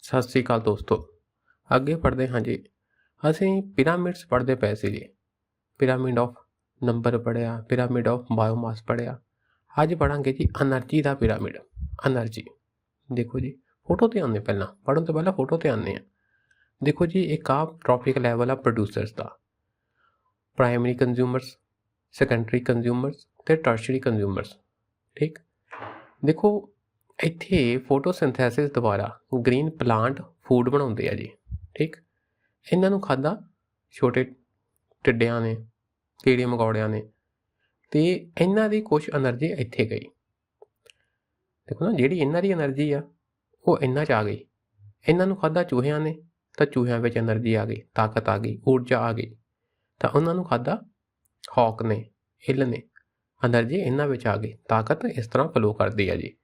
ਸਤਿ ਸ਼੍ਰੀ ਅਕਾਲ ਦੋਸਤੋ। ਅੱਗੇ ਪੜ੍ਹਦੇ ਹਾਂ ਜੀ। ਅਸੀਂ ਪਿਰਾਮਿਡਸ ਪੜ੍ਹਦੇ ਪਏ ਸੀ ਜੀ। ਪਿਰਾਮਿਡ ਆਫ ਨੰਬਰ ਪੜ੍ਹਿਆ, ਪਿਰਾਮਿਡ ਆਫ ਬਾਇਓਮਾਸ ਪੜ੍ਹਿਆ। ਅੱਜ ਪੜ੍ਹਾਂਗੇ ਜੀ ਐਨਰਜੀ ਦਾ ਪਿਰਾਮਿਡ। ਐਨਰਜੀ ਦੇਖੋ ਜੀ, ਫੋਟੋ ਤੇ ਆਉਂਦੇ ਪਹਿਲਾਂ ਪੜ੍ਹਨ ਤੋਂ ਪਹਿਲਾਂ ਫੋਟੋ ਤੇ ਆਉਂਦੇ ਆ। ਦੇਖੋ ਜੀ, ਇੱਕ ਆ ਟ੍ਰੋਪਿਕ ਲੈਵਲ ਆ ਪ੍ਰੋਡਿਊਸਰਸ ਦਾ। ਪ੍ਰਾਇਮਰੀ ਕੰਜ਼ਿਊਮਰਸ, ਸੈਕੰਡਰੀ ਕੰਜ਼ਿਊਮਰਸ ਤੇ ਟਰਸ਼ਰੀ ਕੰਜ਼ਿਊਮਰਸ। ਠੀਕ, ਦੇਖੋ ਇੱਥੇ ਫੋਟੋਸਿੰਥੈਸਿਸ ਦੁਆਰਾ ਗ੍ਰੀਨ ਪਲਾਂਟ ਫੂਡ ਬਣਾਉਂਦੇ ਆ ਜੀ। ਠੀਕ, ਇਹਨਾਂ ਨੂੰ ਖਾਧਾ ਛੋਟੇ ਟਿੱਡਿਆਂ ਨੇ, ਕੀੜੇ ਮਕੌੜਿਆਂ ਨੇ, ਤੇ ਇਹਨਾਂ ਦੀ ਕੁਛ ਐਨਰਜੀ ਇੱਥੇ ਗਈ। ਦੇਖੋ ਨਾ, ਜਿਹੜੀ ਇਹਨਾਂ ਦੀ ਐਨਰਜੀ ਆ ਉਹ ਇਹਨਾਂ 'ਚ ਆ ਗਈ। ਇਹਨਾਂ ਨੂੰ ਖਾਧਾ ਚੂਹਿਆਂ ਨੇ ਤਾਂ ਚੂਹਿਆਂ ਵਿੱਚ ਐਨਰਜੀ ਆ ਗਈ, ਤਾਕਤ ਆ ਗਈ, ਊਰਜਾ ਆ ਗਈ। ਤਾਂ ਉਹਨਾਂ ਨੂੰ ਖਾਧਾ ਹੌਕ ਨੇ, ਇੱਲ ਨੇ, ਐਨਰਜੀ ਇਹਨਾਂ ਵਿੱਚ ਆ ਗਈ, ਤਾਕਤ ਇਸ ਤਰ੍ਹਾਂ ਫਲੋ ਕਰਦੀ ਆ ਜੀ।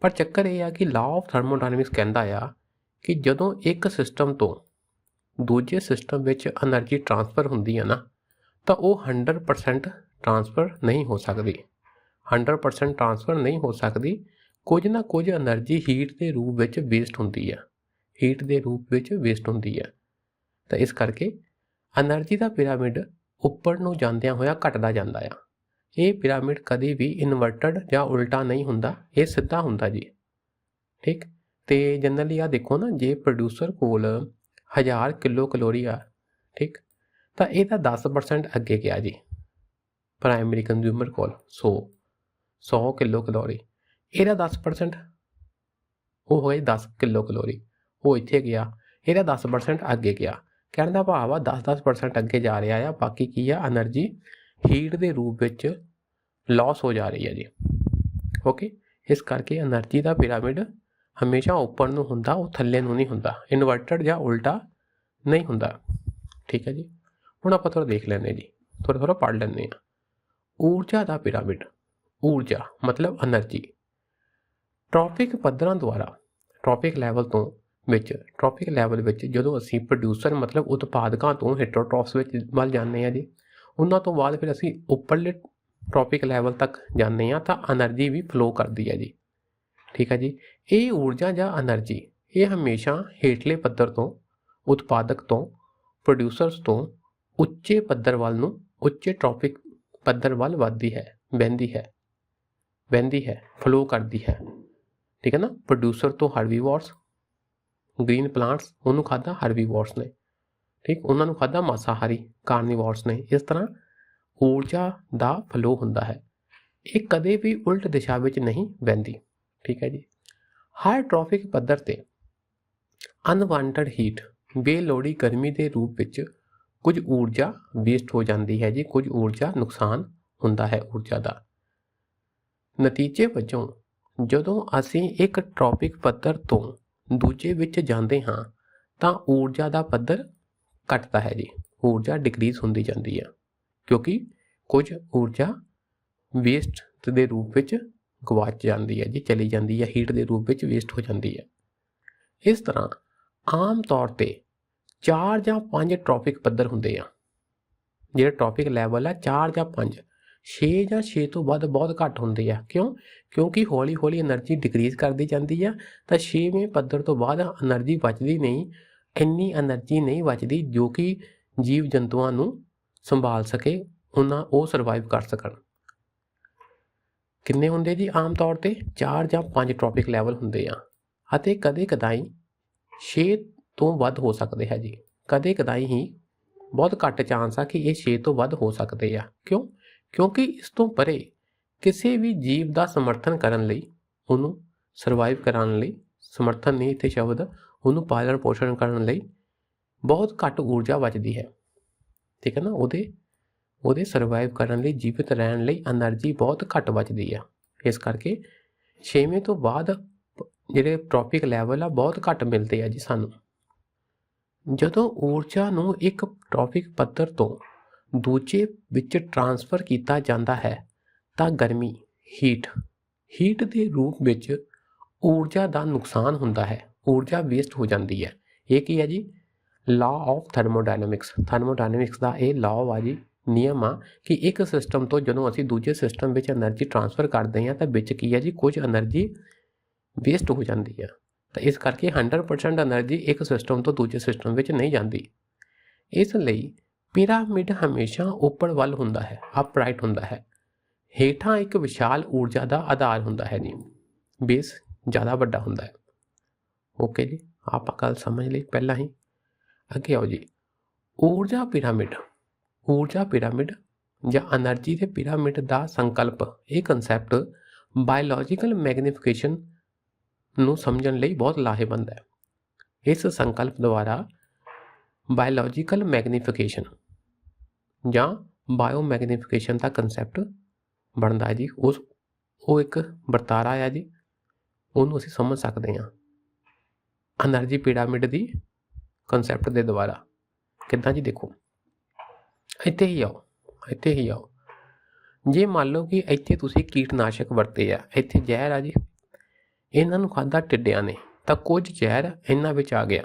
ਪਰ ਚੱਕਰ ਇਹ ਆ ਕਿ ਲਾਅ ਆਫ ਥਰਮੋਡਾਇਨਮਿਕਸ ਕਹਿੰਦਾ ਆ ਕਿ ਜਦੋਂ ਇੱਕ ਸਿਸਟਮ ਤੋਂ ਦੂਜੇ ਸਿਸਟਮ ਵਿੱਚ ਐਨਰਜੀ ਟਰਾਂਸਫਰ ਹੁੰਦੀ ਆ ਨਾ, ਤਾਂ ਉਹ 100% ਟਰਾਂਸਫਰ ਨਹੀਂ ਹੋ ਸਕਦੀ। 100% ਟਰਾਂਸਫਰ ਨਹੀਂ ਹੋ ਸਕਦੀ। ਕੁਝ ਨਾ ਕੁਝ ਐਨਰਜੀ ਹੀਟ ਦੇ ਰੂਪ ਵਿੱਚ ਵੇਸਟ ਹੁੰਦੀ ਆ, ਹੀਟ ਦੇ ਰੂਪ ਵਿੱਚ ਵੇਸਟ ਹੁੰਦੀ ਆ। ਤਾਂ ਇਸ ਕਰਕੇ ਐਨਰਜੀ ਦਾ ਪਿਰਾਮਿਡ ਉੱਪਰ ਨੂੰ ਜਾਂਦਿਆਂ ਹੋਇਆ ਘਟਦਾ ਜਾਂਦਾ ਆ। ਇਹ ਪਿਰਾਮਿਡ ਕਦੇ ਵੀ ਇਨਵਰਟਡ ਜਾਂ ਉਲਟਾ ਨਹੀਂ ਹੁੰਦਾ, ਇਹ ਸਿੱਧਾ ਹੁੰਦਾ ਜੀ। ਠੀਕ, ਤੇ ਜਨਰਲੀ ਆ ਦੇਖੋ ਨਾ, ਜੇ ਪ੍ਰੋਡਿਊਸਰ ਕੋਲ 1000 ਕਿਲੋ ਕਲੋਰੀ ਆ, ਠੀਕ, ਤਾਂ ਇਹਦਾ 10% ਅੱਗੇ ਗਿਆ ਜੀ। ਪ੍ਰਾਇਮਰੀ ਕੰਜ਼ਿਊਮਰ ਕੋਲ 100 ਕਿਲੋ ਕਲੋਰੀ, ਇਹਦਾ 10% ਉਹ ਹੋਏ 10 ਕਿਲੋ ਕਲੋਰੀ, ਉਹ ਇੱਥੇ ਗਿਆ, ਇਹਦਾ 10% ਅੱਗੇ ਗਿਆ। ਕਹਿਣ ਦਾ ਭਾਵ ਆ 10% ਅੱਗੇ ਜਾ ਰਿਹਾ ਆ। ਬਾਕੀ ਕੀ ਆ, ਐਨਰਜੀ ਹੀਟ ਦੇ ਰੂਪ ਵਿੱਚ ਲਾਸ ਹੋ ਜਾ ਰਹੀ ਹੈ ਜੀ। ਓਕੇ, ਇਸ ਕਰਕੇ ਐਨਰਜੀ ਦਾ ਪਿਰਾਮਿਡ ਹਮੇਸ਼ਾ ਉੱਪਰ ਨੂੰ ਹੁੰਦਾ, ਉਹ ਥੱਲੇ ਨੂੰ ਨਹੀਂ ਹੁੰਦਾ, ਇਨਵਰਟਡ ਜਾਂ ਉਲਟਾ ਨਹੀਂ ਹੁੰਦਾ। ਠੀਕ ਹੈ ਜੀ, ਹੁਣ ਆਪਾਂ ਥੋੜ੍ਹਾ ਦੇਖ ਲੈਂਦੇ ਜੀ, ਥੋੜ੍ਹਾ ਪੜ੍ਹ ਲੈਂਦੇ ਹਾਂ। ਊਰਜਾ ਦਾ ਪਿਰਾਮਿਡ। ਊਰਜਾ ਮਤਲਬ ਐਨਰਜੀ ਟ੍ਰੋਪਿਕ ਪੱਧਰਾਂ ਦੁਆਰਾ ਟ੍ਰੋਪਿਕ ਲੈਵਲ ਵਿੱਚ ਜਦੋਂ ਅਸੀਂ ਪ੍ਰੋਡਿਊਸਰ ਮਤਲਬ ਉਤਪਾਦਕਾਂ ਤੋਂ ਹੈਟਰੋਟ੍ਰੋਫਸ ਵਿੱਚ ਵੱਲ ਜਾਂਦੇ ਹਾਂ ਜੀ, ਉਹਨਾਂ ਤੋਂ ਬਾਅਦ ਫਿਰ ਅਸੀਂ ਉੱਪਰਲੇ ਟ੍ਰੋਪਿਕ ਲੈਵਲ ਤੱਕ ਜਾਂਦੇ ਹਾਂ ਤਾਂ ਐਨਰਜੀ ਵੀ ਫਲੋ ਕਰਦੀ ਹੈ ਜੀ। ਠੀਕ ਹੈ ਜੀ, ਇਹ ਊਰਜਾ ਜਾਂ ਐਨਰਜੀ ਇਹ ਹਮੇਸ਼ਾ ਹੇਠਲੇ ਪੱਧਰ ਤੋਂ, ਉਤਪਾਦਕ ਤੋਂ, ਪ੍ਰੋਡਿਊਸਰਸ ਤੋਂ ਉੱਚੇ ਪੱਧਰ ਵੱਲ ਨੂੰ, ਉੱਚੇ ਟ੍ਰੋਪਿਕ ਪੱਧਰ ਵੱਲ ਵੱਧਦੀ ਹੈ, ਵਹਿੰਦੀ ਹੈ, ਫਲੋ ਕਰਦੀ ਹੈ। ਠੀਕ ਹੈ ਨਾ, ਪ੍ਰੋਡਿਊਸਰ ਤੋਂ ਹਰਬੀਵੋਰਸ, ਗ੍ਰੀਨ ਪਲਾਂਟਸ, ਉਹਨੂੰ ਖਾਧਾ ਹਰਬੀਵੋਰਸ ਨੇ। ਠੀਕ, ਉਹਨਾਂ ਨੂੰ ਖਾਧਾ ਮਾਸਾਹਾਰੀ ਕਾਰਨੀਵੋਰਸ ਨੇ। ਇਸ ਤਰ੍ਹਾਂ ਊਰਜਾ ਦਾ ਫਲੋ ਹੁੰਦਾ ਹੈ, ਇਹ ਕਦੇ ਵੀ ਉਲਟ ਦਿਸ਼ਾ ਵਿੱਚ ਨਹੀਂ ਵਹਿੰਦੀ। ਠੀਕ ਹੈ ਜੀ, ਹਰ ਟ੍ਰੋਪਿਕ ਪੱਧਰ ਤੇ ਅਨਵਾਂਟਡ ਹੀਟ, ਬੇਲੋੜੀ ਗਰਮੀ ਦੇ ਰੂਪ ਵਿੱਚ ਕੁਝ ਊਰਜਾ ਵੇਸਟ ਹੋ ਜਾਂਦੀ ਹੈ ਜੀ, ਕੁਝ ਊਰਜਾ ਨੁਕਸਾਨ ਹੁੰਦਾ ਹੈ ਊਰਜਾ ਦਾ। ਨਤੀਜੇ ਵਜੋਂ ਜਦੋਂ ਅਸੀਂ ਇੱਕ ਟ੍ਰੋਪਿਕ ਪੱਧਰ ਤੋਂ ਦੂਜੇ ਵਿੱਚ ਜਾਂਦੇ ਹਾਂ ਤਾਂ ਊਰਜਾ ਦਾ ਪੱਧਰ ਘਟਦਾ ਹੈ ਜੀ, ਊਰਜਾ ਡਿਕਰੀਜ਼ ਹੁੰਦੀ ਜਾਂਦੀ ਹੈ, ਕਿਉਂਕਿ ਕੁਝ ਊਰਜਾ ਵੇਸਟ ਦੇ ਰੂਪ ਵਿੱਚ ਗਵਾਚ ਜਾਂਦੀ ਹੈ ਜੀ, ਚਲੀ ਜਾਂਦੀ ਹੈ, ਹੀਟ ਦੇ ਰੂਪ ਵਿੱਚ ਵੇਸਟ ਹੋ ਜਾਂਦੀ ਹੈ। ਇਸ ਤਰ੍ਹਾਂ ਆਮ ਤੌਰ ਤੇ 4 ਜਾਂ 5 ਟ੍ਰੋਪਿਕ ਪੱਧਰ ਹੁੰਦੇ ਆ। ਜਿਹੜੇ ਟ੍ਰੋਪਿਕ ਲੈਵਲ ਆ 4 ਜਾਂ 5, 6 ਜਾਂ 6 ਤੋਂ ਵੱਧ ਬਹੁਤ ਘੱਟ ਹੁੰਦੇ ਆ। ਕਿਉਂਕਿ ਹੌਲੀ ਹੌਲੀ ਐਨਰਜੀ ਡਿਕਰੀਜ਼ ਕਰਦੀ ਜਾਂਦੀ ਆ, ਤਾਂ 6ਵੇਂ ਪੱਧਰ ਤੋਂ ਬਾਅਦ ਐਨਰਜੀ ਬਚਦੀ ਨਹੀਂ, ਇੰਨੀ ਐਨਰਜੀ ਨਹੀਂ ਬਚਦੀ ਜੋ ਕਿ ਜੀਵ ਜੰਤੂਆਂ ਨੂੰ ਸੰਭਾਲ ਸਕੇ, ਉਹ ਸਰਵਾਈਵ ਕਰ ਸਕਣ। ਕਿੰਨੇ ਹੁੰਦੇ ਜੀ? ਆਮ ਤੌਰ ਤੇ 4 ਜਾਂ 5 ਟ੍ਰੋਪਿਕ ਲੈਵਲ ਹੁੰਦੇ ਆ, ਅਤੇ ਕਦੇ ਕਦਾਈ 6 ਤੋਂ ਵੱਧ ਹੋ ਸਕਦੇ ਹੈ ਜੀ। ਕਦੇ ਕਦਾਈ ਹੀ, ਬਹੁਤ ਘੱਟ ਚਾਂਸ ਆ ਕਿ ਇਹ 6 ਤੋਂ ਵੱਧ ਹੋ ਸਕਦੇ ਆ। ਕਿਉਂਕਿ ਇਸ ਤੋਂ ਪਰੇ ਕਿਸੇ ਵੀ ਜੀਵ ਦਾ ਸਮਰਥਨ ਕਰਨ ਲਈ, ਉਹਨੂੰ ਸਰਵਾਈਵ ਕਰਾਉਣ ਲਈ, ਸਮਰਥਨ ਨਹੀਂ ਇੱਥੇ ਸ਼ਬਦ, ਉਹਨੂੰ ਪਾਲਣ ਪੋਸ਼ਣ ਕਰਨ ਲਈ ਬਹੁਤ ਘੱਟ ਊਰਜਾ ਬਚਦੀ ਹੈ। ਠੀਕ ਹੈ ਨਾ, ਉਹਦੇ ਸਰਵਾਈਵ ਕਰਨ ਲਈ, ਜੀਵਿਤ ਰਹਿਣ ਲਈ ਐਨਰਜੀ ਬਹੁਤ ਘੱਟ ਬਚਦੀ ਆ। ਇਸ ਕਰਕੇ 6ਵੇਂ ਤੋਂ ਬਾਅਦ ਜਿਹੜੇ ਟ੍ਰੋਪਿਕ ਲੈਵਲ ਆ ਬਹੁਤ ਘੱਟ ਮਿਲਦੇ ਆ ਜੀ ਸਾਨੂੰ। ਜਦੋਂ ਊਰਜਾ ਨੂੰ ਇੱਕ ਟ੍ਰੋਪਿਕ ਪੱਧਰ ਤੋਂ ਦੂਜੇ ਵਿੱਚ ਟਰਾਂਸਫਰ ਕੀਤਾ ਜਾਂਦਾ ਹੈ ਤਾਂ ਗਰਮੀ, ਹੀਟ ਦੇ ਰੂਪ ਵਿੱਚ ਊਰਜਾ ਦਾ ਨੁਕਸਾਨ ਹੁੰਦਾ ਹੈ, ਊਰਜਾ ਵੇਸਟ ਹੋ ਜਾਂਦੀ ਹੈ। ਇਹ ਕੀ ਹੈ ਜੀ? ਲਾਅ ਆਫ ਥਰਮੋਡਾਇਨਮਿਕਸ ਦਾ ਇਹ ਲਾਅ ਆ ਜੀ, ਨਿਯਮ ਆ ਕਿ ਇੱਕ ਸਿਸਟਮ ਤੋਂ ਜਦੋਂ ਅਸੀਂ ਦੂਜੇ ਸਿਸਟਮ ਵਿੱਚ ਐਨਰਜੀ ਟਰਾਂਸਫਰ ਕਰਦੇ ਹਾਂ ਤਾਂ ਵਿੱਚ ਕੀ ਹੈ ਜੀ, ਕੁਝ ਐਨਰਜੀ ਵੇਸਟ ਹੋ ਜਾਂਦੀ ਹੈ। ਤਾਂ ਇਸ ਕਰਕੇ 100% એનર્ਜੀ ਇੱਕ ਸਿਸਟਮ ਤੋਂ ਦੂਜੇ ਸਿਸਟਮ ਵਿੱਚ ਨਹੀਂ ਜਾਂਦੀ। ਇਸ ਲਈ ਪਿਰਾਮਿਡ ਹਮੇਸ਼ਾ ਉੱਪਰ ਵੱਲ ਹੁੰਦਾ ਹੈ, ਅਪਰਾਈਟ ਹੁੰਦਾ ਹੈ। ਹੇਠਾਂ ਇੱਕ ਵਿਸ਼ਾਲ ਊਰਜਾ ਦਾ ਆਧਾਰ ਹੁੰਦਾ ਹੈ ਜੀ, ਬੇਸ ਜ਼ਿਆਦਾ ਵੱਡਾ ਹੁੰਦਾ ਹੈ। ਓਕੇ ਜੀ, ਆਪਾਂ ਗੱਲ ਸਮਝ ਲਈ ਪਹਿਲਾਂ ਹੀ। ਅੱਗੇ ਆਓ ਜੀ, ਊਰਜਾ ਪਿਰਾਮਿਡ ਜਾਂ એનર્ਜੀ ਦੇ ਪਿਰਾਮਿਡ ਦਾ ਸੰਕਲਪ, ਇਹ ਕਨਸੈਪਟ ਬਾਇਓਲੋਜੀਕਲ ਮੈਗਨੀਫਿਕੇਸ਼ਨ ਨੂੰ ਸਮਝਣ ਲਈ ਬਹੁਤ ਲਾਹੇਵੰਦ ਹੈ। ਇਸ ਸੰਕਲਪ ਦੁਆਰਾ ਬਾਇਓਲੋਜੀਕਲ ਮੈਗਨੀਫਿਕੇਸ਼ਨ ਜਾਂ ਬਾਇਓਮੈਗਨੀਫਿਕੇਸ਼ਨ ਦਾ ਕਨਸੈਪਟ ਬਣਦਾ ਹੈ ਜੀ। ਉਹ ਇੱਕ ਵਰਤਾਰਾ ਆ ਜੀ, ਉਹਨੂੰ ਅਸੀਂ ਸਮਝ ਸਕਦੇ ਹਾਂ એનર્ਜੀ ਪਿਰਾਮਿਡ ਦੀ ਕਨਸੈਪਟ ਦੇ ਦੁਆਰਾ। ਕਿੱਦਾਂ ਜੀ, ਦੇਖੋ ਇੱਥੇ ਹੀ ਆਓ। ਜੇ ਮੰਨ ਲਓ ਕਿ ਇੱਥੇ ਤੁਸੀਂ ਕੀਟਨਾਸ਼ਕ ਵਰਤੇ ਆ, ਇੱਥੇ ਜ਼ਹਿਰ ਆ ਜੀ, ਇਹਨਾਂ ਨੂੰ ਖਾਧਾ ਟਿੱਡਿਆਂ ਨੇ ਤਾਂ ਕੁਝ ਜ਼ਹਿਰ ਇਹਨਾਂ ਵਿੱਚ ਆ ਗਿਆ।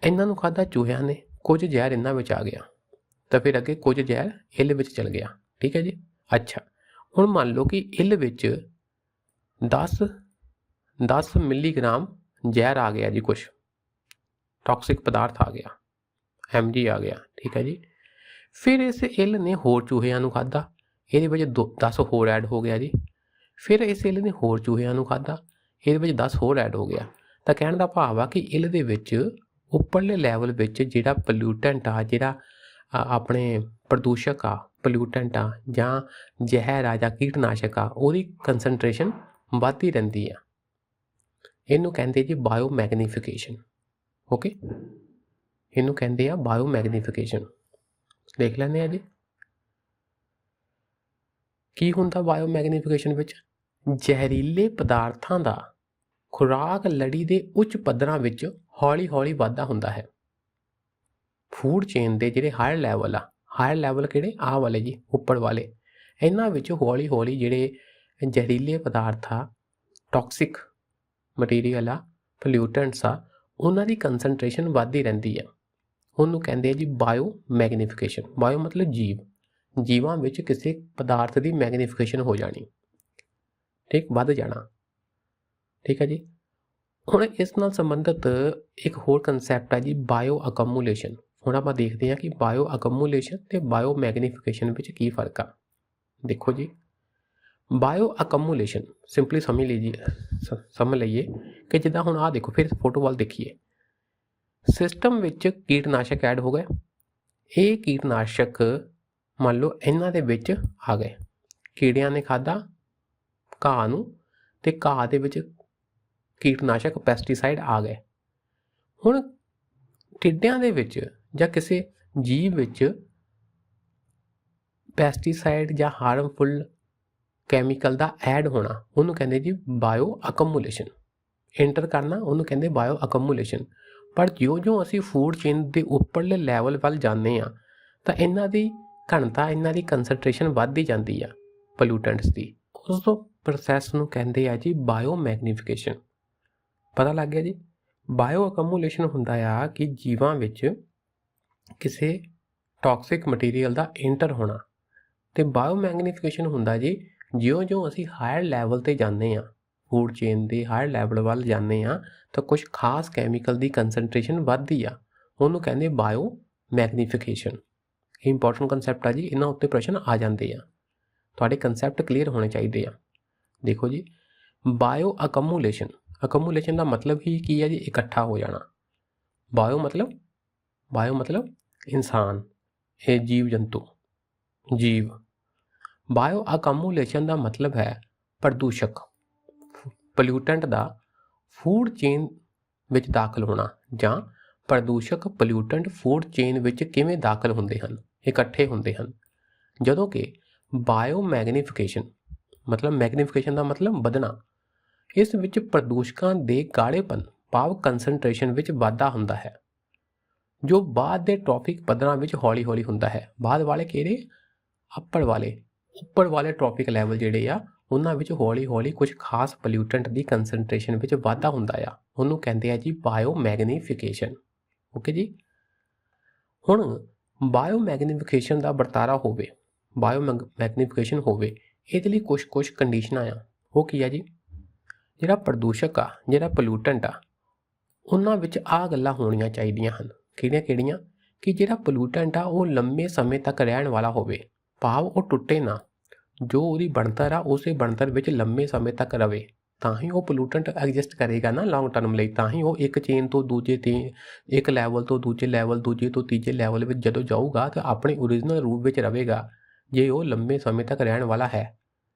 ਇਹਨਾਂ ਨੂੰ ਖਾਧਾ ਚੂਹਿਆਂ ਨੇ, ਕੁਝ ਜ਼ਹਿਰ ਇਹਨਾਂ ਵਿੱਚ ਆ ਗਿਆ, ਤਾਂ ਫਿਰ ਅੱਗੇ ਕੁਝ ਜ਼ਹਿਰ ਇੱਲ ਵਿੱਚ ਚਲ ਗਿਆ। ਠੀਕ ਹੈ ਜੀ। ਅੱਛਾ, ਹੁਣ ਮੰਨ ਲਓ ਕਿ ਇੱਲ ਵਿੱਚ 10 ਮਿਲੀਗ੍ਰਾਮ ਜ਼ਹਿਰ ਆ ਗਿਆ ਜੀ, ਕੁਛ ਟੌਕਸਿਕ ਪਦਾਰਥ ਆ ਗਿਆ, MG ਆ ਗਿਆ। ਠੀਕ ਹੈ ਜੀ। ਫਿਰ ਇਸ ਇੱਲ ਨੇ ਹੋਰ ਚੂਹਿਆਂ ਨੂੰ ਖਾਧਾ, ਇਹਦੇ ਵਿੱਚ 10 ਹੋਰ ਐਡ ਹੋ ਗਿਆ ਜੀ। ਫਿਰ ਇਸ ਇੱਲ ਨੇ ਹੋਰ ਚੂਹਿਆਂ ਨੂੰ ਖਾਧਾ, ਇਹਦੇ ਵਿੱਚ 10 ਹੋਰ ਐਡ ਹੋ ਗਿਆ। ਤਾਂ ਕਹਿਣ ਦਾ ਭਾਵ ਆ ਕਿ ਇੱਲ ਦੇ ਵਿੱਚ ਉੱਪਰਲੇ ਲੈਵਲ ਵਿੱਚ ਜਿਹੜਾ ਪੋਲਿਊਟੈਂਟ ਆ, ਜਿਹੜਾ ਆਪਣੇ ਪ੍ਰਦੂਸ਼ਕ ਆ, ਪੋਲਿਊਟੈਂਟ ਆ ਜਾਂ ਜ਼ਹਿਰ ਆ ਜਾਂ ਕੀਟਨਾਸ਼ਕ ਆ, ਉਹਦੀ ਕੰਸਨਟ੍ਰੇਸ਼ਨ ਵੱਧਦੀ ਰਹਿੰਦੀ ਆ। ਇਹਨੂੰ ਕਹਿੰਦੇ ਜੀ ਬਾਇਓਮੈਗਨੀਫਿਕੇਸ਼ਨ। ਓਕੇ, ਇਹਨੂੰ ਕਹਿੰਦੇ ਆ ਬਾਇਓਮੈਗਨੀਫਿਕੇਸ਼ਨ। ਦੇਖ ਲੈਂਦੇ ਆ ਜੀ ਕੀ ਹੁੰਦਾ ਬਾਇਓਮੈਗਨੀਫਿਕੇਸ਼ਨ ਵਿੱਚ। ਜ਼ਹਿਰੀਲੇ ਪਦਾਰਥਾਂ ਦਾ ਖੁਰਾਕ ਲੜੀ ਦੇ ਉੱਚ ਪੱਧਰਾਂ ਵਿੱਚ ਹੌਲੀ ਹੌਲੀ ਵਾਧਾ ਹੁੰਦਾ ਹੈ। ਫੂਡ ਚੇਨ ਦੇ ਜਿਹੜੇ ਹਾਇਰ ਲੈਵਲ ਆ, ਹਾਇਰ ਲੈਵਲ ਕਿਹੜੇ, ਆਹ ਵਾਲੇ ਜੀ, ਉੱਪਰ ਵਾਲੇ, ਇਹਨਾਂ ਵਿੱਚ ਹੌਲੀ ਹੌਲੀ ਜਿਹੜੇ ਜ਼ਹਿਰੀਲੇ ਪਦਾਰਥ ਆ, ਟੌਕਸਿਕ ਮਟੀਰੀਅਲ ਆ, ਪੋਲਿਊਟੈਂਟਸ ਆ, ਉਹਨਾਂ ਦੀ ਕੰਸਨਟ੍ਰੇਸ਼ਨ ਵੱਧਦੀ ਰਹਿੰਦੀ ਆ। ਉਹਨੂੰ ਕਹਿੰਦੇ ਆ ਜੀ ਬਾਇਓਮੈਗਨੀਫਿਕੇਸ਼ਨ। ਬਾਇਓ ਮਤਲਬ ਜੀਵ, ਜੀਵਾਂ ਵਿੱਚ ਕਿਸੇ ਪਦਾਰਥ ਦੀ ਮੈਗਨੀਫਿਕੇਸ਼ਨ ਹੋ ਜਾਣੀ, ਠੀਕ, ਵੱਧ ਜਾਣਾ। ਠੀਕ ਹੈ ਜੀ। ਹੁਣ ਇਸ ਨਾਲ ਸੰਬੰਧਿਤ ਇੱਕ ਹੋਰ ਕਨਸੈਪਟ ਹੈ ਜੀ ਬਾਇਓ ਅਕਮੂਲੇਸ਼ਨ। ਹੁਣ ਆਪਾਂ ਦੇਖਦੇ ਹਾਂ ਕਿ ਬਾਇਓ ਅਕਮੂਲੇਸ਼ਨ ਅਤੇ ਬਾਇਓ ਮੈਗਨੀਫਿਕੇਸ਼ਨ ਵਿੱਚ ਕੀ ਫਰਕ ਆ। ਦੇਖੋ ਜੀ, ਬਾਇਓ ਅਕਮੂਲੇਸ਼ਨ ਸਿੰਪਲੀ ਸਮਝ ਲਈਏ ਕਿ ਜਿੱਦਾਂ ਹੁਣ ਆਹ ਦੇਖੋ, ਫਿਰ ਫੋਟੋ ਵੱਲ ਦੇਖੀਏ, ਸਿਸਟਮ ਵਿੱਚ ਕੀਟਨਾਸ਼ਕ ਐਡ ਹੋ ਗਏ। ਇਹ ਕੀਟਨਾਸ਼ਕ ਮੰਨ ਲਓ ਇਹਨਾਂ ਦੇ ਵਿੱਚ ਆ ਗਏ, ਕੀੜਿਆਂ ਨੇ ਖਾਧਾ ਘਾਹ ਨੂੰ ਅਤੇ ਘਾਹ ਦੇ ਵਿੱਚ ਕੀਟਨਾਸ਼ਕ ਪੈਸਟੀਸਾਈਡ ਆ ਗਏ। ਹੁਣ ਟਿੱਡਿਆਂ ਦੇ ਵਿੱਚ ਜਾਂ ਕਿਸੇ ਜੀਵ ਵਿੱਚ ਪੈਸਟੀਸਾਈਡ ਜਾਂ ਹਾਰਮਫੁੱਲ ਕੈਮੀਕਲ ਦਾ ਐਡ ਹੋਣਾ, ਉਹਨੂੰ ਕਹਿੰਦੇ ਜੀ ਬਾਇਓ ਅਕਮੂਲੇਸ਼ਨ। ਐਂਟਰ ਕਰਨਾ, ਉਹਨੂੰ ਕਹਿੰਦੇ ਬਾਇਓ ਅਕਮੂਲੇਸ਼ਨ। ਪਰ ਜਿਉਂ ਅਸੀਂ ਫੂਡ ਚੇਨ ਦੇ ਉੱਪਰਲੇ ਲੈਵਲ ਵੱਲ ਜਾਂਦੇ ਹਾਂ ਤਾਂ ਇਹਨਾਂ ਦੀ ਘਣਤਾ, ਇਹਨਾਂ ਦੀ ਕੰਸਨਟ੍ਰੇਸ਼ਨ ਵੱਧਦੀ ਜਾਂਦੀ ਆ ਪੋਲਿਊਟੈਂਟਸ ਦੀ। ਉਸ ਤੋਂ ਪ੍ਰੋਸੈਸ ਨੂੰ ਕਹਿੰਦੇ ਆ ਜੀ ਬਾਇਓ ਮੈਗਨੀਫਿਕੇਸ਼ਨ। ਪਤਾ ਲੱਗ ਗਿਆ ਜੀ। ਬਾਇਓ ਅਕਮੂਲੇਸ਼ਨ ਹੁੰਦਾ ਆ ਕਿ ਜੀਵਾਂ ਵਿੱਚ ਕਿਸੇ ਟੌਕਸਿਕ ਮਟੀਰੀਅਲ ਦਾ ਐਂਟਰ ਹੋਣਾ, ਅਤੇ ਬਾਇਓ ਮੈਗਨੀਫਿਕੇਸ਼ਨ ਹੁੰਦਾ ਜੀ ਜਿਉਂ ਅਸੀਂ ਹਾਇਰ ਲੈਵਲ 'ਤੇ ਜਾਂਦੇ ਹਾਂ, ਫੂਡ ਚੇਨ ਦੇ ਹਾਇਰ ਲੈਵਲ ਵੱਲ ਜਾਂਦੇ ਹਾਂ ਤਾਂ ਕੁਛ ਖਾਸ ਕੈਮੀਕਲ ਦੀ ਕੰਸਨਟ੍ਰੇਸ਼ਨ ਵੱਧਦੀ ਆ, ਉਹਨੂੰ ਕਹਿੰਦੇ ਬਾਇਓ ਮੈਗਨੀਫਿਕੇਸ਼ਨ। ਇਹ ਇੰਪੋਰਟੈਂਟ ਕਨਸੈਪਟ ਆ ਜੀ, ਇਹਨਾਂ ਉੱਤੇ ਪ੍ਰਸ਼ਨ ਆ ਜਾਂਦੇ ਆ, ਤੁਹਾਡੇ ਕਨਸੈਪਟ ਕਲੀਅਰ ਹੋਣੇ ਚਾਹੀਦੇ ਆ। ਦੇਖੋ ਜੀ, ਬਾਇਓ ਅਕਮੂਲੇਸ਼ਨ, ਅਕਮੂਲੇਸ਼ਨ ਦਾ ਮਤਲਬ ਹੀ ਕੀ ਹੈ ਜੀ, ਇਕੱਠਾ ਹੋ ਜਾਣਾ। ਬਾਇਓ ਮਤਲਬ ਇਨਸਾਨ, ਇਹ ਜੀਵ ਜੰਤੂ, ਜੀਵ। ਬਾਇਓ ਅਕਮੂਲੇਸ਼ਨ ਦਾ ਮਤਲਬ ਹੈ ਪ੍ਰਦੂਸ਼ਕ, ਪੋਲਿਊਟੈਂਟ ਦਾ ਫੂਡ ਚੇਨ ਵਿੱਚ ਦਾਖਲ ਹੋਣਾ, ਜਾਂ ਪ੍ਰਦੂਸ਼ਕ ਪੋਲਿਊਟੈਂਟ ਫੂਡ ਚੇਨ ਵਿੱਚ ਕਿਵੇਂ ਦਾਖਲ ਹੁੰਦੇ ਹਨ, ਇਕੱਠੇ ਹੁੰਦੇ ਹਨ। ਜਦੋਂ ਕਿ ਬਾਇਓ ਮੈਗਨੀਫਿਕੇਸ਼ਨ ਮਤਲਬ, ਮੈਗਨੀਫਿਕੇਸ਼ਨ ਦਾ ਮਤਲਬ ਵਧਣਾ, ਇਸ ਵਿੱਚ ਪ੍ਰਦੂਸ਼ਕਾਂ ਦੇ ਗਾੜੇਪਨ ਭਾਵ ਕੰਸਨਟ੍ਰੇਸ਼ਨ ਵਿੱਚ ਵਾਧਾ ਹੁੰਦਾ ਹੈ, ਜੋ ਬਾਅਦ ਦੇ ਟ੍ਰੌਫਿਕ ਪੱਧਰਾਂ ਵਿੱਚ ਹੌਲੀ ਹੌਲੀ ਹੁੰਦਾ ਹੈ। ਬਾਅਦ ਵਾਲੇ ਕਿਹੜੇ, ਉੱਪਰ ਵਾਲੇ ਟ੍ਰੌਫਿਕ ਲੈਵਲ ਜਿਹੜੇ ਆ, ਉਹਨਾਂ ਵਿੱਚ ਹੌਲੀ ਹੌਲੀ ਕੁਝ ਖਾਸ ਪੋਲਿਊਟੈਂਟ ਦੀ ਕੰਸਨਟ੍ਰੇਸ਼ਨ ਵਿੱਚ ਵਾਧਾ ਹੁੰਦਾ ਆ, ਉਹਨੂੰ ਕਹਿੰਦੇ ਆ ਜੀ ਬਾਇਓ ਮੈਗਨੀਫਿਕੇਸ਼ਨ। ਓਕੇ ਜੀ। ਹੁਣ ਬਾਇਓ ਮੈਗਨੀਫਿਕੇਸ਼ਨ ਦਾ ਵਰਤਾਰਾ ਹੋਵੇ, ਬਾਇਓ ਮੈਗਨੀਫਿਕੇਸ਼ਨ ਹੋਵੇ, ਇਹਦੇ ਲਈ ਕੁਛ ਕੰਡੀਸ਼ਨਾਂ ਆ। ਉਹ ਕੀ ਆ ਜੀ, ਜਿਹੜਾ ਪ੍ਰਦੂਸ਼ਕ ਆ, ਜਿਹੜਾ ਪੋਲਿਊਟੈਂਟ ਆ, ਉਹਨਾਂ ਵਿੱਚ ਆਹ ਗੱਲਾਂ ਹੋਣੀਆਂ ਚਾਹੀਦੀਆਂ ਹਨ। ਕਿਹੜੀਆਂ-ਕਿਹੜੀਆਂ? ਕਿ ਜਿਹੜਾ ਪੋਲਿਊਟੈਂਟ ਆ ਉਹ ਲੰਮੇ ਸਮੇਂ ਤੱਕ ਰਹਿਣ ਵਾਲਾ ਹੋਵੇ, ਭਾਵ ਉਹ ਟੁੱਟੇ ਨਾ, ਜੋ ਉਹਦੀ ਬਣਤਰ ਆ ਉਸੇ ਬਣਤਰ ਵਿੱਚ ਲੰਮੇ ਸਮੇਂ ਤੱਕ ਰਵੇ, ਤਾਂ ਹੀ ਉਹ ਪੋਲਿਊਟੈਂਟ ਐਗਜ਼ਿਸਟ ਕਰੇਗਾ ਨਾ ਲੌਂਗ ਟਰਮ ਲਈ। ਤਾਂ ਹੀ ਉਹ ਇੱਕ ਚੇਨ ਤੋਂ ਦੂਜੇ ਤੇ, ਇੱਕ ਲੈਵਲ ਤੋਂ ਦੂਜੇ ਲੈਵਲ, ਦੂਜੇ ਤੋਂ ਤੀਜੇ ਲੈਵਲ ਵਿੱਚ ਜਦੋਂ ਜਾਊਗਾ ਤਾਂ ਆਪਣੇ ਓਰੀਜਨਲ ਰੂਪ ਵਿੱਚ ਰਵੇਗਾ, ਜੇ ਉਹ ਲੰਬੇ ਸਮੇਂ ਤੱਕ ਰਹਿਣ ਵਾਲਾ ਹੈ।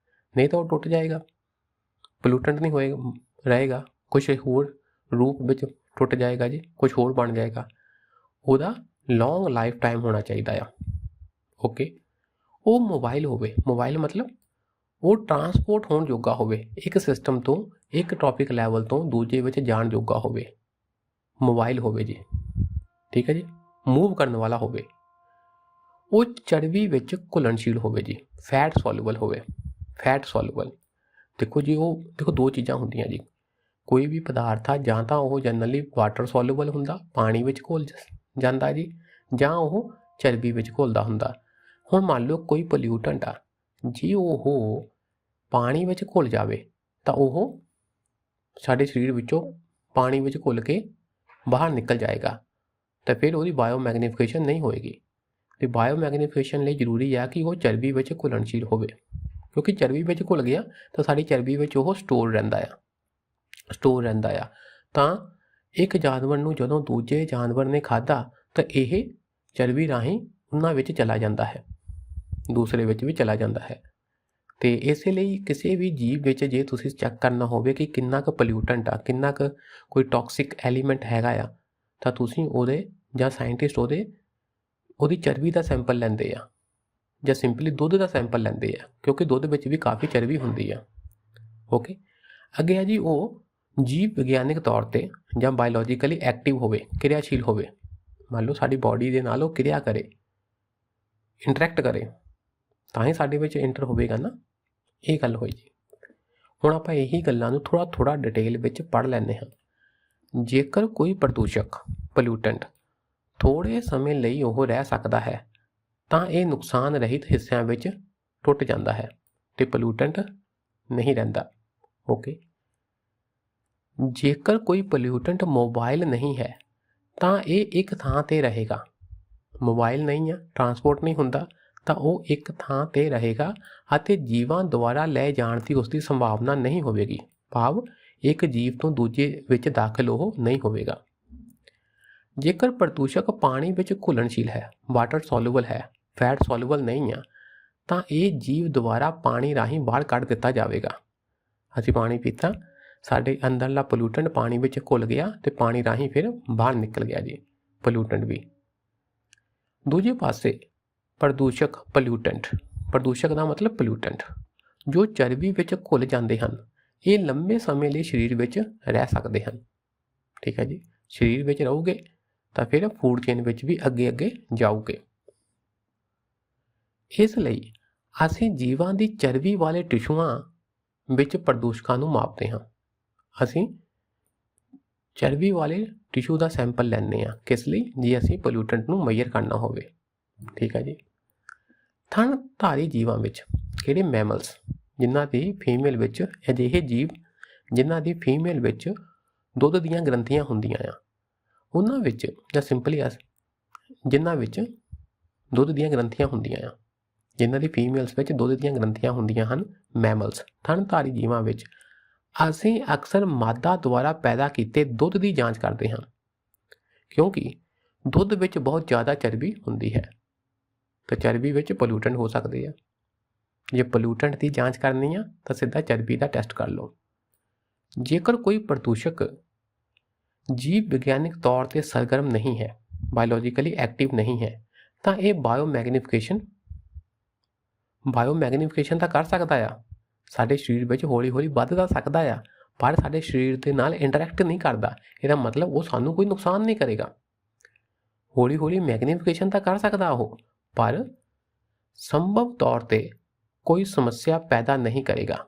ਨਹੀਂ ਤਾਂ ਉਹ ਟੁੱਟ ਜਾਏਗਾ, ਪੋਲਿਊਟੈਂਟ ਨਹੀਂ ਹੋਏਗਾ, ਰਹੇਗਾ, ਕੁਛ ਹੋਰ ਰੂਪ ਵਿੱਚ ਟੁੱਟ ਜਾਏਗਾ ਜੀ, ਕੁਛ ਹੋਰ ਬਣ ਜਾਏਗਾ। ਉਹਦਾ ਲੌਂਗ ਲਾਈਫ ਟਾਈਮ ਹੋਣਾ ਚਾਹੀਦਾ ਆ। ਓਕੇ, ਉਹ ਮੋਬਾਈਲ ਹੋਵੇ, ਮੋਬਾਈਲ ਮਤਲਬ ਉਹ ਟਰਾਂਸਪੋਰਟ ਹੋਣ ਜੋਗਾ ਹੋਵੇ, ਇੱਕ ਸਿਸਟਮ ਤੋਂ ਇੱਕ ਟੌਪਿਕ ਲੈਵਲ ਤੋਂ ਦੂਜੇ ਵਿੱਚ ਜਾਣ ਜੋਗਾ ਹੋਵੇ, ਮੋਬਾਈਲ ਹੋਵੇ ਜੀ। ਠੀਕ ਹੈ ਜੀ, ਮੂਵ ਕਰਨ ਵਾਲਾ ਹੋਵੇ। ਉਹ ਚਰਬੀ ਵਿੱਚ ਘੁਲਣਸ਼ੀਲ ਹੋਵੇ ਜੀ, ਫੈਟ ਸੋਲੂਬਲ ਹੋਵੇ, ਫੈਟ ਸੋਲੂਬਲ। ਦੇਖੋ ਜੀ, ਉਹ ਦੇਖੋ ਦੋ ਚੀਜ਼ਾਂ ਹੁੰਦੀਆਂ ਜੀ, ਕੋਈ ਵੀ ਪਦਾਰਥ ਆ, ਜਾਂ ਤਾਂ ਉਹ ਜਨਰਲੀ ਵਾਟਰ ਸੋਲੂਬਲ ਹੁੰਦਾ, ਪਾਣੀ ਵਿੱਚ ਘੁਲ ਜਾਂਦਾ ਜੀ, ਜਾਂ ਉਹ ਚਰਬੀ ਵਿੱਚ ਘੁਲਦਾ ਹੁੰਦਾ। ਹੁਣ ਮੰਨ ਲਓ ਕੋਈ ਪੋਲਿਊਟੈਂਟ ਆ, ਜੇ ਉਹ ਪਾਣੀ ਵਿੱਚ ਘੁਲ ਜਾਵੇ ਤਾਂ ਉਹ ਸਾਡੇ ਸਰੀਰ ਵਿੱਚੋਂ ਪਾਣੀ ਵਿੱਚ ਘੁਲ ਕੇ ਬਾਹਰ ਨਿਕਲ ਜਾਏਗਾ, ਤਾਂ ਫਿਰ ਉਹਦੀ ਬਾਇਓਮੈਗਨੀਫਿਕੇਸ਼ਨ ਨਹੀਂ ਹੋਏਗੀ। ਅਤੇ ਬਾਇਓਮੈਗਨੀਫਿਕੇਸ਼ਨ ਲਈ ਜ਼ਰੂਰੀ ਆ ਕਿ ਉਹ ਚਰਬੀ ਵਿੱਚ ਘੁਲਣਸ਼ੀਲ ਹੋਵੇ, ਕਿਉਂਕਿ ਚਰਬੀ ਵਿੱਚ ਘੁਲ ਗਿਆ ਤਾਂ ਸਾਡੀ ਚਰਬੀ ਵਿੱਚ ਉਹ ਸਟੋਰ ਰਹਿੰਦਾ ਆ। ਤਾਂ ਇੱਕ ਜਾਨਵਰ ਨੂੰ ਜਦੋਂ ਦੂਜੇ ਜਾਨਵਰ ਨੇ ਖਾਧਾ ਤਾਂ ਇਹ ਚਰਬੀ ਰਾਹੀਂ ਉਹਨਾਂ ਵਿੱਚ ਚਲਾ ਜਾਂਦਾ ਹੈ, ਦੂਸਰੇ ਵਿੱਚ ਵੀ ਚਲਾ ਜਾਂਦਾ ਹੈ। ਅਤੇ ਇਸੇ ਲਈ ਕਿਸੇ ਵੀ ਜੀਵ ਵਿੱਚ ਜੇ ਤੁਸੀਂ ਚੈੱਕ ਕਰਨਾ ਹੋਵੇ ਕਿ ਕਿੰਨਾ ਕੁ ਪੋਲਿਊਟੈਂਟ ਆ, ਕਿੰਨਾ ਕੁ ਕੋਈ ਟੌਕਸਿਕ ਐਲੀਮੈਂਟ ਹੈਗਾ ਆ, ਤਾਂ ਤੁਸੀਂ ਉਹਦੇ ਜਾਂ ਸਾਇੰਟਿਸਟ ਉਹਦੀ ਚਰਬੀ ਦਾ ਸੈਂਪਲ ਲੈਂਦੇ ਆ, ਜਾਂ ਸਿੰਪਲੀ ਦੁੱਧ ਦਾ ਸੈਂਪਲ ਲੈਂਦੇ ਆ, ਕਿਉਂਕਿ ਦੁੱਧ ਵਿੱਚ ਵੀ ਕਾਫੀ ਚਰਬੀ ਹੁੰਦੀ ਆ। ਓਕੇ, ਅੱਗੇ ਆ ਜੀ, ਉਹ ਜੀਵ ਵਿਗਿਆਨਿਕ ਤੌਰ 'ਤੇ ਜਾਂ ਬਾਇਓਲੋਜੀਕਲੀ ਐਕਟਿਵ ਹੋਵੇ, ਕਿਰਿਆਸ਼ੀਲ ਹੋਵੇ। ਮੰਨ ਲਓ ਸਾਡੀ ਬਾਡੀ ਦੇ ਨਾਲ ਉਹ ਕਿਰਿਆ ਕਰੇ, ਇੰਟਰੈਕਟ ਕਰੇ, ਤਾਂ ਹੀ ਸਾਡੇ ਵਿੱਚ ਇੰਟਰ ਹੋਵੇਗਾ ਨਾ, ਇਹ ਗੱਲ ਹੋਈ ਜੀ। ਹੁਣ ਆਪਾਂ ਇਹੀ ਗੱਲਾਂ ਨੂੰ ਥੋੜ੍ਹਾ ਡਿਟੇਲ ਵਿੱਚ ਪੜ੍ਹ ਲੈਂਦੇ ਹਾਂ। ਜੇਕਰ ਕੋਈ ਪ੍ਰਦੂਸ਼ਕ ਪੋਲਿਊਟੈਂਟ ਥੋੜ੍ਹੇ ਸਮੇਂ ਲਈ ਉਹ ਰਹਿ ਸਕਦਾ ਹੈ ਤਾਂ ਇਹ ਨੁਕਸਾਨ ਰਹਿਤ ਹਿੱਸਿਆਂ ਵਿੱਚ ਟੁੱਟ ਜਾਂਦਾ ਹੈ ਅਤੇ ਪੋਲਿਊਟੈਂਟ ਨਹੀਂ ਰਹਿੰਦਾ। ਓਕੇ, ਜੇਕਰ ਕੋਈ ਪੋਲਿਊਟੈਂਟ ਮੋਬਾਈਲ ਨਹੀਂ ਹੈ ਤਾਂ ਇਹ ਇੱਕ ਥਾਂ 'ਤੇ ਰਹੇਗਾ। ਮੋਬਾਈਲ ਨਹੀਂ ਆ, ਟਰਾਂਸਪੋਰਟ ਨਹੀਂ ਹੁੰਦਾ, ਤਾਂ ਉਹ ਇੱਕ ਥਾਂ 'ਤੇ ਰਹੇਗਾ ਅਤੇ ਜੀਵਾਂ ਦੁਆਰਾ ਲੈ ਜਾਣ ਦੀ ਉਸਦੀ ਸੰਭਾਵਨਾ ਨਹੀਂ ਹੋਵੇਗੀ, ਭਾਵ ਇੱਕ ਜੀਵ ਤੋਂ ਦੂਜੇ ਵਿੱਚ ਦਾਖਲ ਉਹ ਨਹੀਂ ਹੋਵੇਗਾ। ਜੇਕਰ ਪ੍ਰਦੂਸ਼ਕ ਪਾਣੀ ਵਿੱਚ ਘੁਲਣਸ਼ੀਲ ਹੈ, ਵਾਟਰ ਸੋਲੂਬਲ ਹੈ, ਫੈਟ ਸੋਲੂਬਲ ਨਹੀਂ ਆ, ਤਾਂ ਇਹ ਜੀਵ ਦੁਆਰਾ ਪਾਣੀ ਰਾਹੀਂ ਬਾਹਰ ਕੱਢ ਦਿੱਤਾ ਜਾਵੇਗਾ। ਅਸੀਂ ਪਾਣੀ ਪੀਤਾ, ਸਾਡੇ ਅੰਦਰਲਾ ਪੋਲਿਊਟੈਂਟ ਪਾਣੀ ਵਿੱਚ ਘੁਲ ਗਿਆ ਅਤੇ ਪਾਣੀ ਰਾਹੀਂ ਫਿਰ ਬਾਹਰ ਨਿਕਲ ਗਿਆ ਜੀ, ਪੋਲਿਊਟੈਂਟ ਵੀ। ਦੂਜੇ ਪਾਸੇ ਪ੍ਰਦੂਸ਼ਕ ਪ੍ਰਦੂਸ਼ਕ ਦਾ ਮਤਲਬ ਪੋਲਿਊਟੈਂਟ ਜੋ ਚਰਬੀ ਵਿੱਚ ਘੁਲ ਜਾਂਦੇ ਹਨ, ਇਹ ਲੰਬੇ ਸਮੇਂ ਲਈ ਸਰੀਰ ਵਿੱਚ ਰਹਿ ਸਕਦੇ ਹਨ। ਠੀਕ ਹੈ ਜੀ, ਸਰੀਰ ਵਿੱਚ ਰਹੂਗੇ ਤਾਂ ਫਿਰ ਫੂਡ ਚੇਨ ਵਿੱਚ ਵੀ ਅੱਗੇ ਜਾਊਗੇ। ਇਸ ਲਈ ਅਸੀਂ ਜੀਵਾਂ ਦੀ ਚਰਬੀ ਵਾਲੇ ਟਿਸ਼ੂਆਂ ਵਿੱਚ ਪ੍ਰਦੂਸ਼ਕਾਂ ਨੂੰ ਮਾਪਦੇ ਹਾਂ। ਅਸੀਂ ਚਰਬੀ ਵਾਲੇ ਟਿਸ਼ੂ ਦਾ ਸੈਂਪਲ ਲੈਂਦੇ ਹਾਂ, ਕਿਸ ਲਈ? ਜੇ ਅਸੀਂ ਪੋਲਿਊਟੈਂਟ ਨੂੰ ਮੈਜ਼ਰ ਕਰਨਾ ਹੋਵੇ। ਠੀਕ ਹੈ ਜੀ। ਥਣਧਾਰੀ ਜੀਵਾਂ ਵਿੱਚ ਕਿਹੜੇ ਮੈਮਲਸ, ਜਿਨ੍ਹਾਂ ਦੀ ਫੀਮੇਲ ਵਿੱਚ, ਅਜਿਹੇ ਜੀਵ ਜਿਨ੍ਹਾਂ ਦੀ ਫੀਮੇਲ ਵਿੱਚ ਦੁੱਧ ਦੀਆਂ ਗ੍ਰੰਥੀਆਂ ਹੁੰਦੀਆਂ ਆ, ਉਹਨਾਂ ਵਿੱਚ ਜਾਂ ਸਿੰਪਲੀ ਜਿਨ੍ਹਾਂ ਵਿੱਚ ਦੁੱਧ ਦੀਆਂ ਗ੍ਰੰਥੀਆਂ ਹੁੰਦੀਆਂ ਆ, ਜਿਨ੍ਹਾਂ ਦੀ ਫੀਮੇਲਸ ਵਿੱਚ ਦੁੱਧ ਦੀਆਂ ਗ੍ਰੰਥੀਆਂ ਹੁੰਦੀਆਂ ਹਨ, ਮੈਮਲਸ, ਥਣਧਾਰੀ ਜੀਵਾਂ ਵਿੱਚ ਅਸੀਂ ਅਕਸਰ ਮਾਦਾ ਦੁਆਰਾ ਪੈਦਾ ਕੀਤੇ ਦੁੱਧ ਦੀ ਜਾਂਚ ਕਰਦੇ ਹਾਂ, ਕਿਉਂਕਿ ਦੁੱਧ ਵਿੱਚ ਬਹੁਤ ਜ਼ਿਆਦਾ ਚਰਬੀ ਹੁੰਦੀ ਹੈ ਤਾਂ ਚਰਬੀ ਵਿੱਚ ਪੋਲਿਊਟੈਂਟ ਹੋ ਸਕਦੇ ਆ। ਜੇ ਪੋਲਿਊਟੈਂਟ ਦੀ ਜਾਂਚ ਕਰਨੀ ਆ ਤਾਂ ਸਿੱਧਾ ਚਰਬੀ ਦਾ ਟੈਸਟ ਕਰ ਲਓ। ਜੇਕਰ ਕੋਈ ਪ੍ਰਦੂਸ਼ਕ ਜੀਵ ਵਿਗਿਆਨਿਕ ਤੌਰ 'ਤੇ ਸਰਗਰਮ ਨਹੀਂ ਹੈ, ਬਾਇਓਲੋਜੀਕਲੀ ਐਕਟਿਵ ਨਹੀਂ ਹੈ, ਤਾਂ ਇਹ ਬਾਇਓਮੈਗਨੀਫਿਕੇਸ਼ਨ ਤਾਂ ਕਰ ਸਕਦਾ ਆ, ਸਾਡੇ ਸਰੀਰ ਵਿੱਚ ਹੌਲੀ ਵੱਧਦਾ ਸਕਦਾ ਆ, ਪਰ ਸਾਡੇ ਸਰੀਰ ਦੇ ਨਾਲ ਇੰਟਰੈਕਟ ਨਹੀਂ ਕਰਦਾ। ਇਹਦਾ ਮਤਲਬ ਉਹ ਸਾਨੂੰ ਕੋਈ ਨੁਕਸਾਨ ਨਹੀਂ ਕਰੇਗਾ। ਹੌਲੀ ਮੈਗਨੀਫਿਕੇਸ਼ਨ ਤਾਂ ਕਰ ਸਕਦਾ ਉਹ, ਪਰ ਸੰਭਵ ਤੌਰ 'ਤੇ ਕੋਈ ਸਮੱਸਿਆ ਪੈਦਾ ਨਹੀਂ ਕਰੇਗਾ।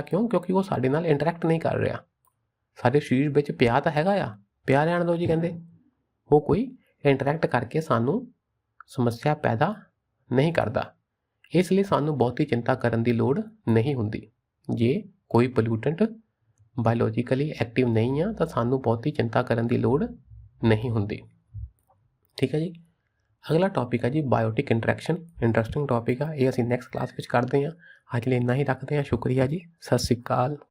ਕਿਉਂ? ਕਿਉਂਕਿ ਉਹ ਸਾਡੇ ਨਾਲ ਇੰਟਰੈਕਟ ਨਹੀਂ ਕਰ ਰਿਹਾ। ਸਾਡੇ ਸਰੀਰ ਵਿੱਚ ਪਿਆ ਤਾਂ ਹੈਗਾ ਆ, ਪਿਆ ਰਹਿਣ ਦਿਓ ਜੀ, ਕਹਿੰਦੇ ਉਹ ਕੋਈ ਇੰਟਰੈਕਟ ਕਰਕੇ ਸਾਨੂੰ ਸਮੱਸਿਆ ਪੈਦਾ ਨਹੀਂ ਕਰਦਾ। ਇਸ ਲਈ ਸਾਨੂੰ ਬਹੁਤੀ ਚਿੰਤਾ ਕਰਨ ਦੀ ਲੋੜ ਨਹੀਂ ਹੁੰਦੀ ਜੇ ਕੋਈ ਪੋਲਿਊਟੈਂਟ ਬਾਇਓਲੋਜੀਕਲੀ ਐਕਟਿਵ ਨਹੀਂ ਆ ਤਾਂ ਸਾਨੂੰ ਬਹੁਤੀ ਚਿੰਤਾ ਕਰਨ ਦੀ ਲੋੜ ਨਹੀਂ ਹੁੰਦੀ। ਠੀਕ ਹੈ ਜੀ। ਅਗਲਾ ਟੌਪਿਕ ਹੈ ਜੀ ਬਾਇਓਟਿਕ ਇੰਟਰੈਕਸ਼ਨ। ਇੰਟਰਸਟਿੰਗ ਟੌਪਿਕ ਆ, ਇਹ ਅਸੀਂ ਨੈਕਸਟ ਕਲਾਸ ਵਿੱਚ ਕਰਦੇ ਹਾਂ। ਅੱਜ ਲਈ ਇੰਨਾ ਹੀ ਰੱਖਦੇ ਹਾਂ। ਸ਼ੁਕਰੀਆ ਜੀ, ਸਤਿ ਸ਼੍ਰੀ ਅਕਾਲ।